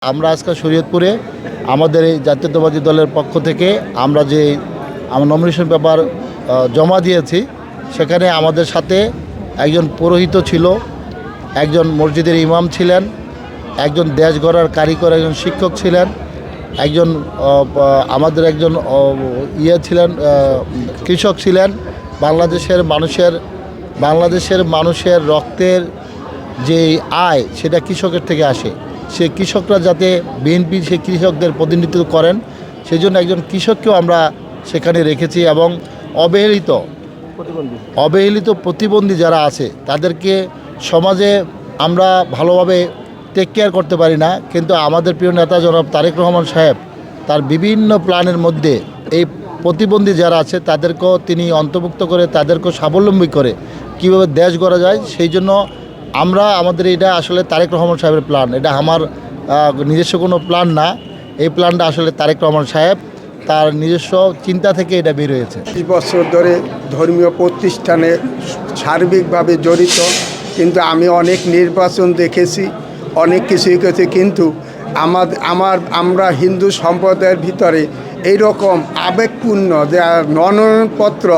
আমরা আজকে শরীয়তপুরে আমাদের এই জাতীয়তাবাদী দলের পক্ষ থেকে আমরা যে নমিনেশন পেপার জমা দিয়েছি, সেখানে আমাদের সাথে একজন পুরোহিত ছিল, একজন মসজিদের ইমাম ছিলেন, একজন দেশ গড়ার কারিগর, একজন শিক্ষক ছিলেন, একজন আমাদের একজন ছিলেন, কৃষক ছিলেন। বাংলাদেশের মানুষের রক্তের যে আয় সেটা কৃষকের থেকে আসে। সে কৃষকরা যাতে বিএনপি সেই কৃষকদের প্রতিনিধিত্ব করেন, সেই জন্য একজন কৃষককেও আমরা সেখানে রেখেছি। এবং অবহেলিত প্রতিবন্ধী যারা আছে তাদেরকে সমাজে আমরা ভালোভাবে টেক কেয়ার করতে পারি না, কিন্তু আমাদের প্রিয় নেতা জনাব তারেক রহমান সাহেব তার বিভিন্ন প্ল্যানের মধ্যে এই প্রতিবন্ধী যারা আছে তাদেরকেও তিনি অন্তর্ভুক্ত করে, তাদেরকেও স্বাবলম্বী করে কীভাবে দেশ গড়া যায়, সেই জন্য আমাদের এটা আসলে তারেক রহমান সাহেবের প্ল্যান। এটা আমার নিজস্ব কোনো প্ল্যান না। এই প্ল্যানটা আসলে তারেক রহমান সাহেব তার নিজস্ব চিন্তা থেকে এটা বের হয়েছে। 20 বছর ধরে ধর্মীয় প্রতিষ্ঠানে সার্বিকভাবে জড়িত, কিন্তু আমি অনেক নির্বাচন দেখেছি, অনেক কিছুই করেছি, কিন্তু আমরা হিন্দু সম্প্রদায়ের ভিতরে এইরকম আবেগপূর্ণ যে মনোনয়নপত্র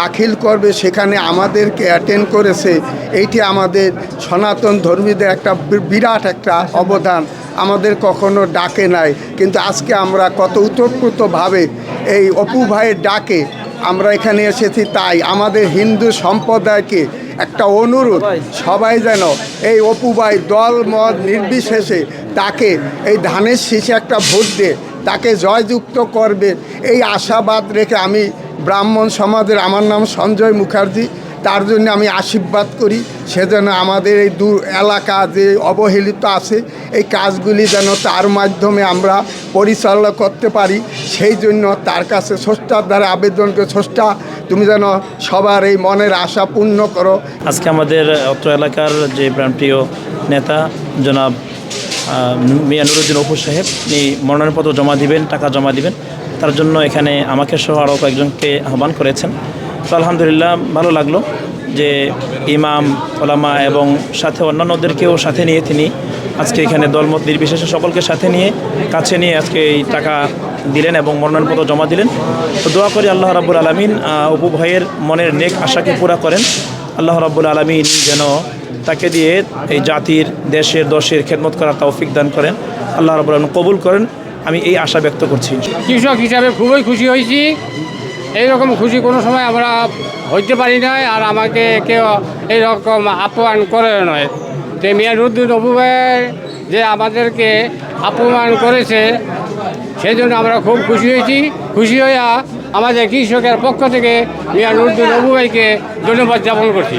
দাখিল করবে সেখানে আমাদেরকে অ্যাটেন্ড করেছে, এইটি আমাদের সনাতন ধর্মীদের একটা বিরাট একটা অবদান। আমাদের কখনো ডাকে নাই, কিন্তু আজকে আমরা কত উতপ্রোতভাবে এই অপু ভাইয়ের ডাকে আমরা এখানে এসেছি। তাই আমাদের হিন্দু সম্প্রদায়কে একটা অনুরোধ, সবাই যেন এই অপু ভাই দল মত নির্বিশেষে তাকে এই ধানের শীষে একটা ভোট দিয়ে তাকে জয়যুক্ত করবে, এই আশাবাদ রেখে আমি ব্রাহ্মণ সমাজের, আমার নাম সঞ্জয় মুখার্জি, তার জন্য আমি আশীর্বাদ করি সেজন্য আমাদের এই এলাকা যে অবহেলিত আছে এই কাজগুলি যেন তার মাধ্যমে আমরা পরিচালনা করতে পারি, সেই জন্য তার কাছে স্রষ্টার দ্বারা আবেদনকে, স্রষ্টা তুমি যেন সবার এই মনের আশা পূর্ণ করো। আজকে আমাদের অত্র এলাকার যে প্রাণপ্রিয় নেতা জনাব মিয়া নুরুদ্দিন অপু সাহেব এই মনোনয়নপত্র জমা দিবেন, টাকা জমা দিবেন, তার জন্য এখানে আমাকে সহ আরও কয়েকজনকে আহ্বান করেছেন। তো আলহামদুলিল্লাহ ভালো লাগলো যে ইমাম, ওলামা এবং সাথে অন্যান্যদেরকেও সাথে নিয়ে তিনি আজকে এখানে দলমত নির্বিশেষে সকলকে সাথে নিয়ে কাছে নিয়ে আজকে এই টাকা দিলেন এবং মনোনয়নপত্র জমা দিলেন। তো দোয়া করি আল্লাহ রাব্বুল আলামিন অপু ভাইয়ের মনের নেক আশাকে পুরা করেন। আল্লাহ রাব্বুল আলামিন যেন তাকে দিয়ে এই জাতির, দেশের, দশের খেদমত করার তৌফিক দান করেন। আল্লাহ রাব্বুল আলামিন কবুল করেন, আমি এই আশা ব্যক্ত করছি। কৃষক হিসাবে খুবই খুশি হয়েছি। এইরকম খুশি কোনো সময় আমরা হইতে পারি নাই, আর আমাকে কেউ এইরকম আপ্যায়ন করে নয়। যে মিয়া নুরুদ্দিন অপু ভাই যে আমাদেরকে আপ্যায়ন করেছে সেই জন্য আমরা খুব খুশি হয়েছি। খুশি হইয়া আমাদের কৃষকের পক্ষ থেকে মিয়া নুরুদ্দিন অপু ভাইকে ধন্যবাদ জ্ঞাপন করছি।